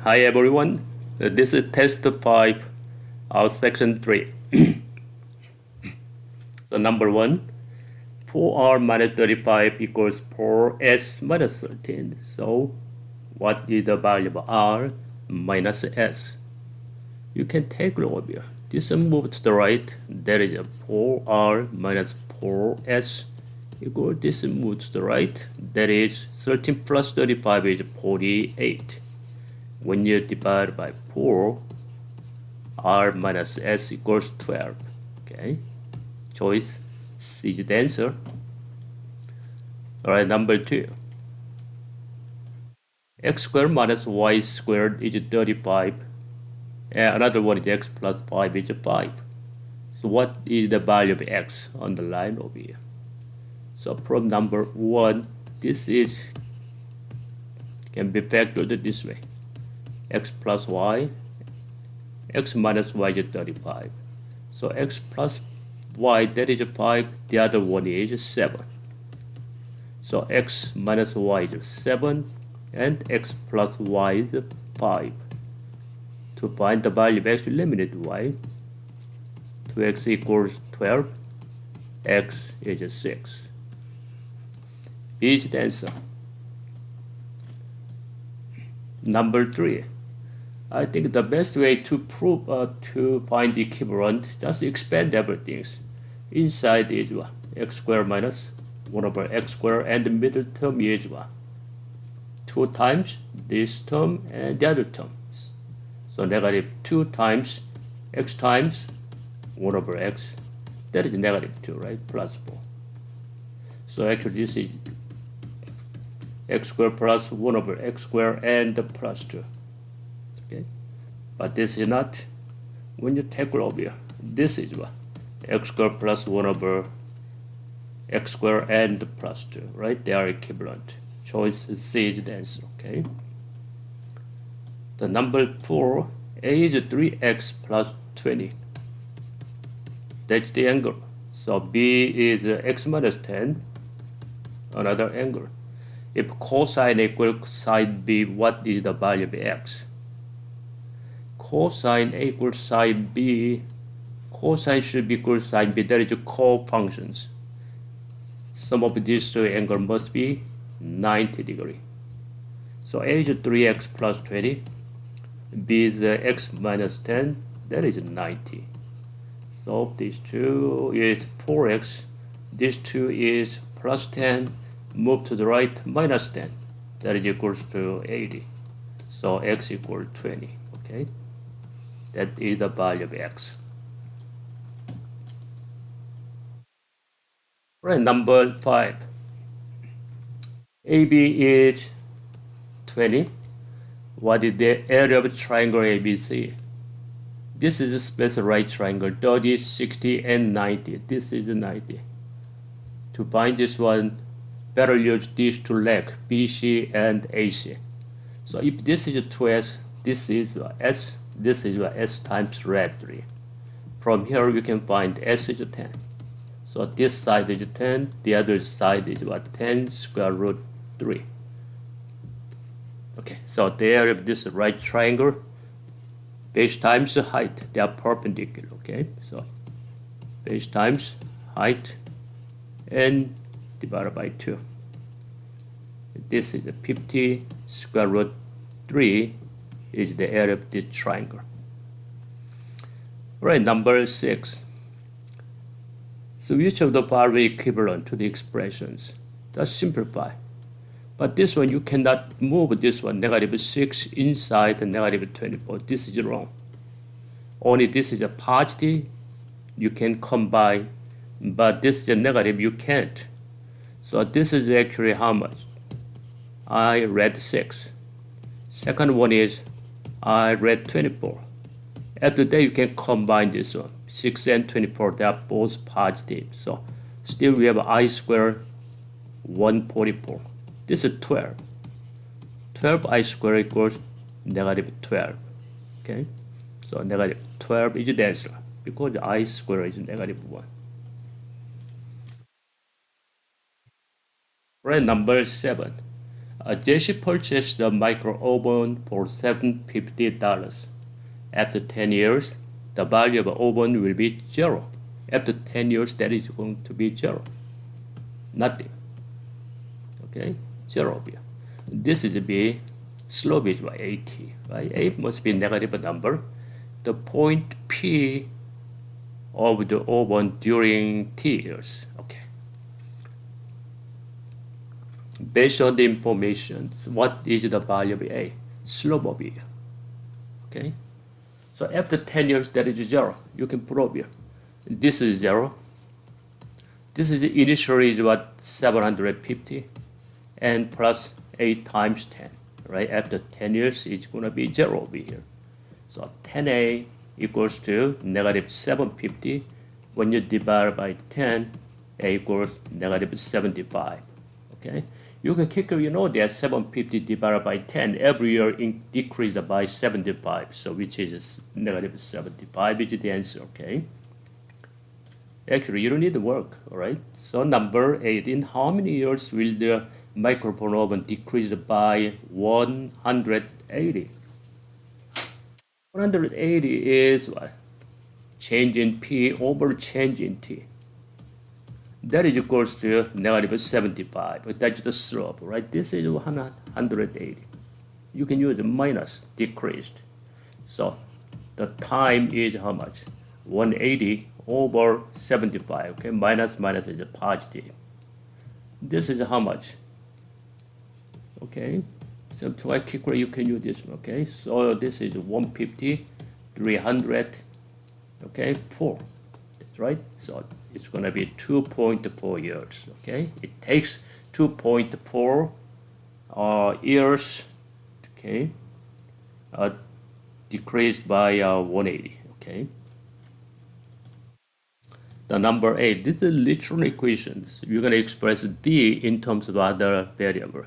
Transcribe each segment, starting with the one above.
Hi everyone, this is test 5 of section 3. So number 1, 4r minus 35 equals 4s minus 13. So what is the value of r minus s? You can take it over. This move to the right, that is 4r minus 4s equals this move to the right, that is 13 plus 35 is 48. When you divide by 4, r minus s equals 12. Okay, choice C is the answer. Alright, number 2. X squared minus y squared is 35. And another one is x plus 5 is 5. So what is the value of x on the line over here? So from number 1, this is can be factored this way. X plus y, x minus y is 35. So x plus y, that is 5, the other one is 7. So x minus y is 7 and x plus y is 5. To find the value of x, eliminate y. 2x equals 12, x is 6. B is the answer. Number 3. I think the best way to prove to find the equivalent, just expand everything. Inside is x squared minus 1 over x squared, and the middle term is 2 times this term and the other term. So negative 2 times x times 1 over x, that is negative 2, right? Plus 4. So actually this is x squared plus 1 over x squared and plus 2. Okay, but this is not. When you take it over here, this is x squared plus 1 over x squared and plus 2, right? They are equivalent. Choice C is the answer. Okay. The number 4, a is 3x plus 20. That's the angle. So b is x minus 10, another angle. If cosine equals sine b, what is the value of x? Cosine equals sine b, cosine should be equal to sine b, that is co-functions. Sum of these two angles must be 90 degrees. So a is 3x plus 20, b is x minus 10, that is 90. So these two is 4x, this two is plus 10, move to the right, minus 10, that is equals to 80. So x equals 20, okay? That is the value of x. Right, number 5. AB is 20. What is the area of triangle ABC? This is a special right triangle, 30, 60, and 90. This is 90. To find this one, better use these two legs, BC and AC. So if this is 2s, this is s, this is s times rad 3. From here you can find s is 10. So this side is 10, the other side is 10 square root 3. Okay, so the area of this right triangle, base times height, they are perpendicular, okay? So base times height and divided by 2. This is 50 square root 3 is the area of this triangle. Right, number 6. So which of the following equivalent to the expressions? Let's simplify. But this one, you cannot move this one, negative 6 inside the negative 24. This is wrong. Only this is a positive, you can combine, but this is a negative, you can't. So this is actually how much? I read 6. Second one is I read 24. After that, you can combine this one. 6 and 24, they are both positive. So still we have I squared 144. This is 12. 12I squared equals negative 12. Okay? So negative 12 is the answer because I squared is negative 1. Right, number 7. Jesse purchased the micro oven for $750. After 10 years, the value of the oven will be 0. After 10 years, that is going to be 0. Nothing. Okay, 0 here. This is B, slope is by 80, right? A must be negative number. The point P of the oven during T years. Okay. Based on the information, what is the value of A? Slope of A. Okay. So after 10 years, that is 0. You can prove here. This is 0. This is initially is what 750 and plus 8 times 10. Right? After 10 years, it's going to be 0 over here. So 10A equals to negative 750. When you divide by 10, A equals negative 75. Okay? You can quickly, you know that 750 divided by 10 every year decreased by 75. So which is negative 75 is the answer. Okay? Actually, you don't need to work. All right? So number 8, in how many years will the microphone oven decrease by 180? 180 is what? Change in P over change in T. That is equals to negative 75. That's the slope, right? This is 180. You can use minus, decreased. So the time is how much? 180 over 75. Okay, minus is a positive. This is how much? Okay, so try quickly you can use this one. Okay, so this is 150, 300, okay, 4. That's right. So it's going to be 2.4 years. Okay, it takes 2.4 years. Okay, decreased by 180. Okay. The number 8. This is literal equations. We're going to express D in terms of other variable.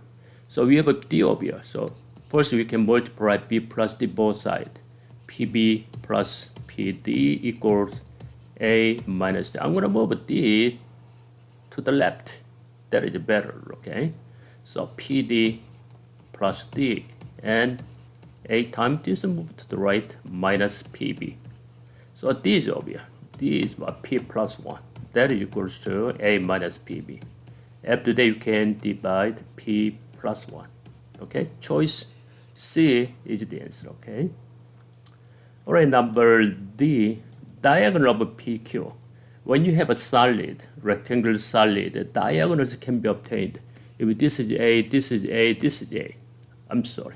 So we have a D over here. So first we can multiply B plus D both sides. PB plus PD equals A minus D. I'm going to move D to the left. That is better, okay? So PD plus D and A times this move to the right minus PB. So D is over here. D is what? P plus 1. That is equals to A minus PB. After that you can divide P plus 1. Okay, choice C is the answer. Okay. All right, number D, diagonal of PQ. When you have a solid, rectangular solid, the diagonals can be obtained. If this is A, this is A, this is A. I'm sorry.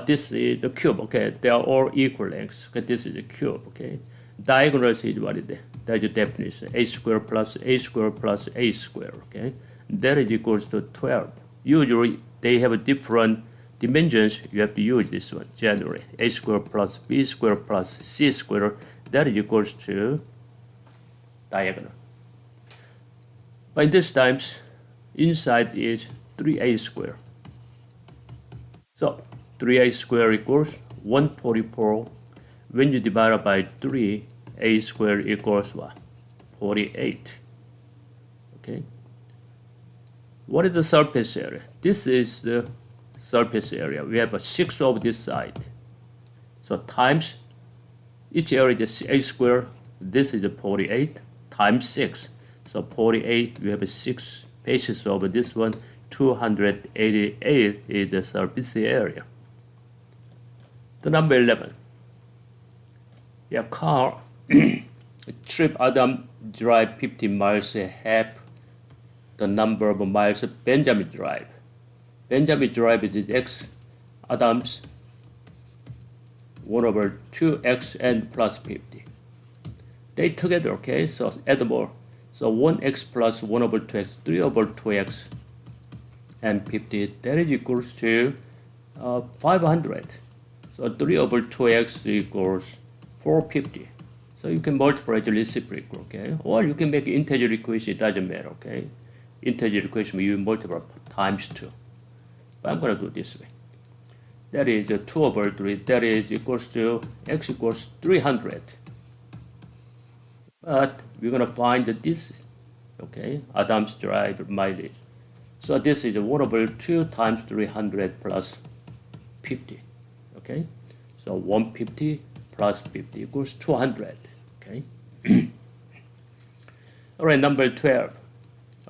This is the cube. Okay, they are all equal lengths. Okay, this is a cube. Okay, diagonals is what it is. That's the definition. A squared plus A squared plus A squared. Okay, that is equals to 12. Usually they have a different dimensions. You have to use this one generally. A squared plus B squared plus C squared. That is equals to diagonal. By this times, inside is 3A squared. So 3A squared equals 144. When you divide it by 3, A squared equals what? 48. Okay. What is the surface area? This is the surface area. We have a 6 over this side. So times each area is A squared. This is a 48 times 6. So 48, we have a 6 pages over this one. 288 is the surface area. The number 11. Yeah, car trip Adam drive 50 miles half the number of miles Benjamin drive. Benjamin drive is x, Adams 1 over 2x and plus 50. They together, okay, so add more. So 1x plus 1 over 2x, 3 over 2x and 50, that is equals to 500. So 3 over 2x equals 450. So you can multiply the reciprocal, okay? Or you can make integer equation, it doesn't matter, okay? Integer equation, you multiply times 2. But I'm going to do this way. That is 2 over 3. That is equals to x equals 300. But we're going to find this, okay? Adams drive mileage. So this is 1 over 2 times 300 plus 50. Okay, so 150 plus 50 equals 200. Okay. All right, number 12.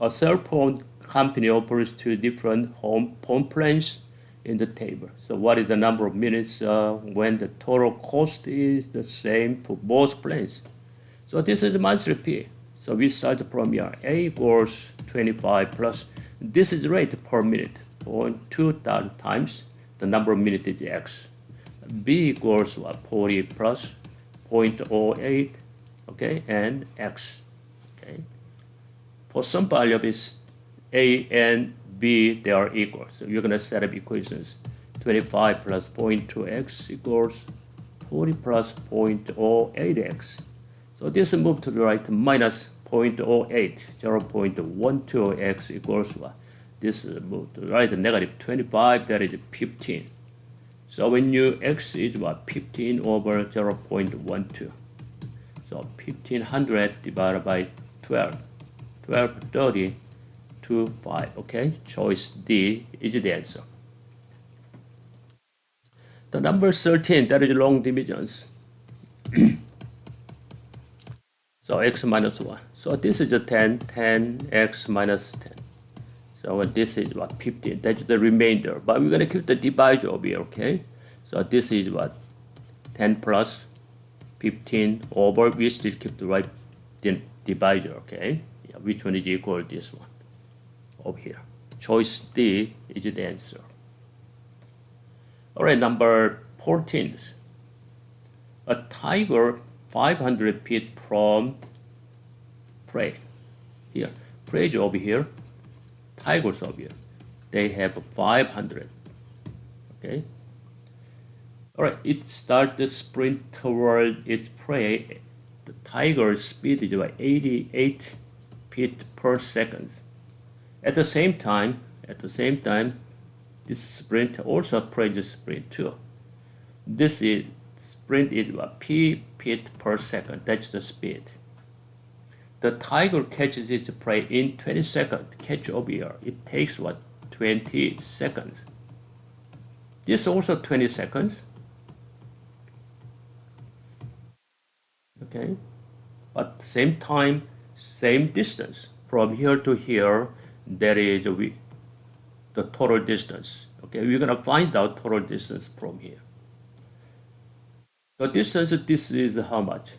A cell phone company offers two different phone plans in the table. So what is the number of minutes when the total cost is the same for both plans? So this is the monthly fee. So we start from here. A equals 25 plus, this is rate per minute, 0.2 times the number of minutes is x. B equals what? 40 plus 0.08, okay, and x. Okay. For some value of is A and B, they are equal. So you're gonna set up equations. 25 plus 0.2x equals 40 plus 0.08x. So this move to the right, minus 0.08, 0.12x equals what? This move to the right, negative 25, that is 15. So when you x is what? 15 over 0.12. So 1500 divided by 12. 1230 to 5. Okay, choice D is the answer. The number 13, that is long divisions. So x minus 1. So this is a 10, 10x minus 10. So this is what? 15. That's the remainder. But we're going to keep the divisor over here, okay? So this is what? 10 plus 15 over, we still keep the right divisor, okay? Yeah, which one is equal to this one? Over here. Choice D is the answer. All right, number 14. A tiger 500 feet from prey. Here, prey is over here. Tigers over here. They have 500. Okay. All right, it starts to sprint toward its prey. The tiger's speed is about 88 feet per second. At the same time, this sprint also approaches sprint too. This is sprint is what? P feet per second. That's the speed. The tiger catches its prey in 20 seconds. Catch over here. It takes what? 20 seconds. This also 20 seconds. Okay, but same time, same distance from here to here. That is the total distance. Okay, we're gonna find out total distance from here. The distance, this is how much?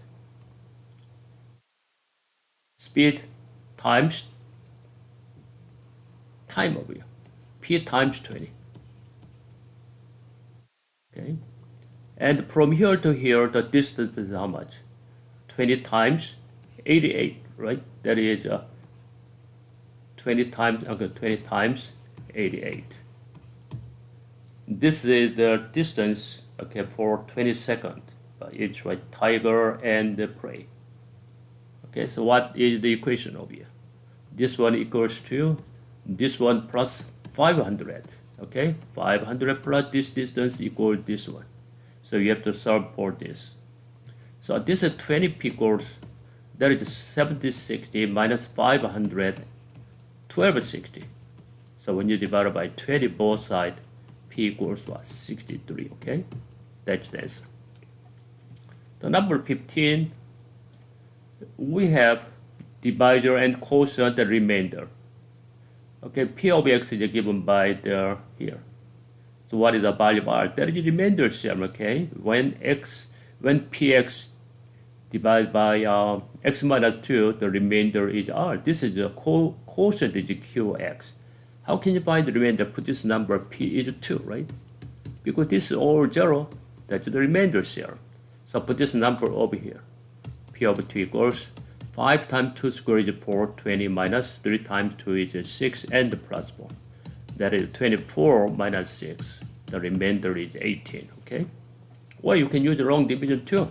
Speed times time over here. P times 20. Okay, and from here to here, the distance is how much? 20 times 88, right? That is 20 times 88. This is the distance, okay, for 20 seconds by each, right? Tiger and the prey. Okay, so what is the equation over here? This one equals to this one plus 500. Okay, 500 plus this distance equals this one. So you have to solve for this. So this is 20 equals, that is 7060 minus 500, 1260. So when you divide by 20 both sides, P equals what? 63, okay? That's the answer. The number 15, we have divisor and quotient, the remainder. Okay, P of X is given by the here. So what is the value of R? That is the remainder term, okay? When Px divided by x minus 2, the remainder is R. This is the quotient is Qx. How can you find the remainder? Put this number P is 2, right? Because this is all 0, that's the remainder theorem. So put this number over here. P of 2 equals 5 times 2 squared is 4, 20 minus 3 times 2 is 6, and plus 4. That is 24 minus 6. The remainder is 18, okay? Or you can use the long division too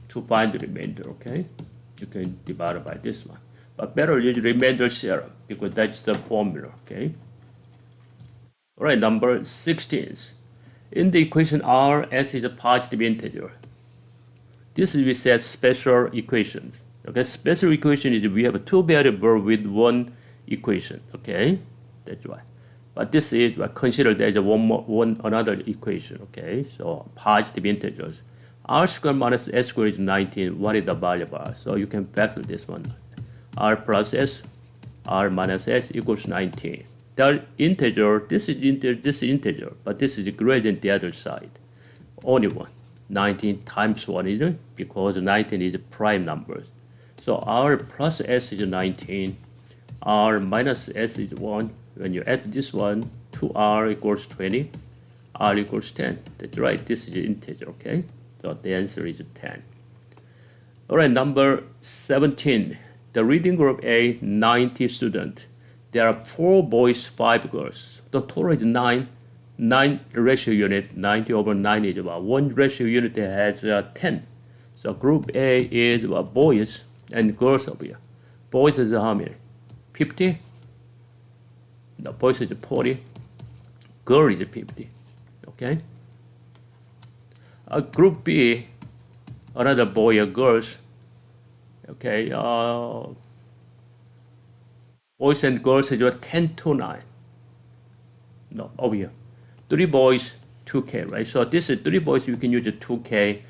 to find the remainder, okay? You can divide by this one. But better use remainder theorem because that's the formula, okay? All right, number 16. In the equation R, S is a positive integer. This is we said special equations. Okay, special equation is we have two variables with one equation, okay? That's why. But this is considered as another equation, okay? So positive integers. R squared minus S squared is 19. What is the variable? So you can factor this one. R plus S, R minus S equals 19. The integer, this is integer, but this is greater than the other side. Only one. 19 times 1 is because 19 is prime numbers. So R plus S is 19. R minus S is 1. When you add this one, 2R equals 20. R equals 10. That's right. This is an integer, okay? So the answer is 10. All right, number 17. The reading group A, 90 students. There are 4 boys, 5 girls. The total is 9. 9 ratio unit, 90 over 9 is about 1 ratio unit that has 10. So group A is boys and girls over here. Boys is how many? 50? The boys is 40. Girl is 50. Okay? Group B, another boy or girls. Okay, boys and girls is 10 to 9. No, over here. 3 boys, 2K, right? So this is 3 boys, you can use a 2K,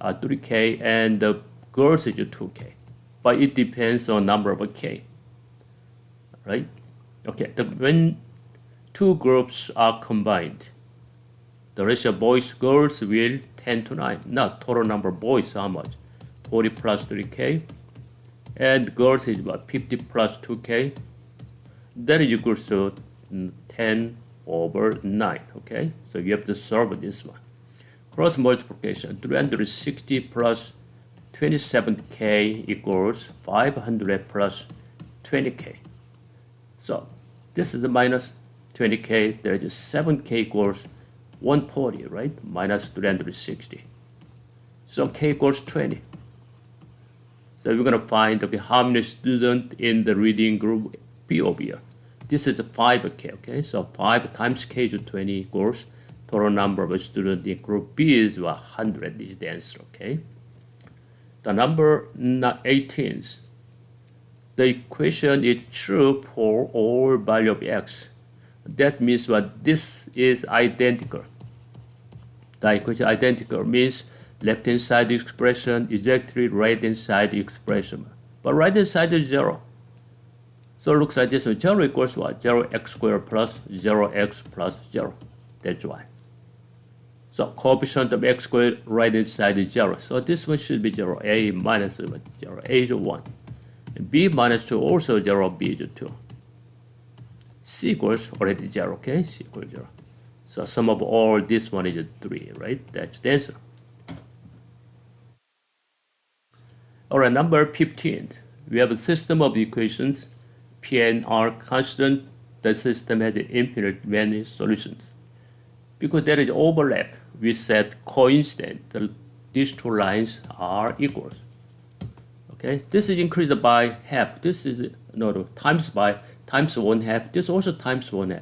3K, and the girls is a 2K. But it depends on number of K, right? Okay, when 2 groups are combined, the ratio of boys, girls will 10 to 9. Now, total number of boys, how much? 40 plus 3K. And girls is about 50 plus 2K. That is equals to 10 over 9, okay? So you have to solve this one. Cross multiplication, 360 plus 27K equals 500 plus 20K. So this is the minus 20K, there is 7K equals 140, right? Minus 360. So K equals 20. So we're gonna find, okay, how many students in the reading group B over here. This is 5K, okay? So 5 times K to 20 equals total number of students in group B is 100 is the answer, okay? The number 18, the equation is true for all value of X. That means what this is identical. The equation identical means left hand side expression is exactly right hand side expression. But right hand side is 0. So it looks like this one. 0 equals what? 0x squared plus 0x plus 0. That's why. So coefficient of x squared right hand side is 0. So this one should be 0. A minus 0. A is 1. And B minus 2 also 0. B is 2. C equals already 0. Okay? C equals 0. So sum of all this one is 3. Right? That's the answer. Alright, number 15. We have a system of equations. P and R constant. The system has infinite many solutions. Because there is overlap, we said coincident. These two lines are equals. Okay, this is increased by half. This is times by times 1/2. This also times 1/2.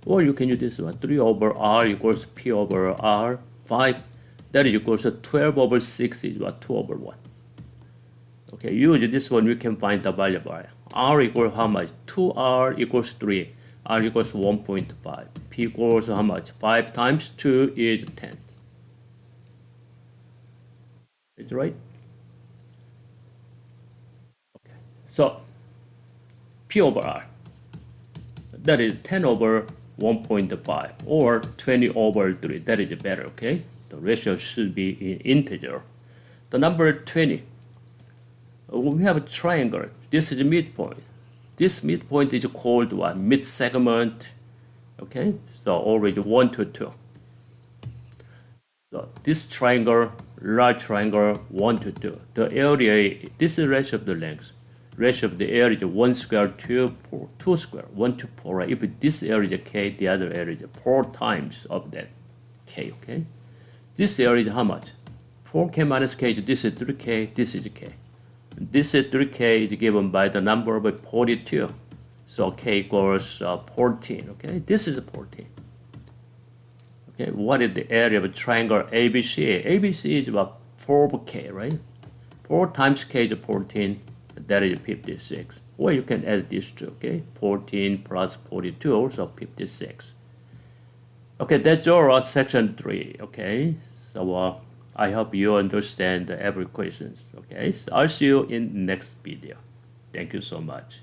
Or you can use this one. 3 over R equals P over R. 5. That is equals to 12 over 6 is what? 2 over 1. Okay, use this one, we can find the variable. R equals how much? 2R equals 3. R equals 1.5. P equals how much? 5 times 2 is 10. Is it right? Okay. So P over R. That is 10 over 1.5 or 20 over 3. That is better, okay? The ratio should be in integer. The number 20. We have a triangle. This is the midpoint. This midpoint is called what? Mid-segment. Okay, so already 1 to 2. So this triangle, large triangle, 1 to 2. The area, this is ratio of the length. Ratio of the area is 1 square to 2 square, 1 to 4. Right? If this area is K, the other area is 4 times of that K, okay? This area is how much? 4K minus K, this is 3K, this is K. This is 3K is given by the number of 42. So K equals 14, okay? This is 14. Okay, what is the area of a triangle ABC? ABC is about 4K, right? 4 times K is 14, that is 56. Or you can add these two, okay? 14 plus 42, also 56. Okay, that's all section 3, okay? So I hope you understand every question, okay? So I'll see you in next video. Thank you so much.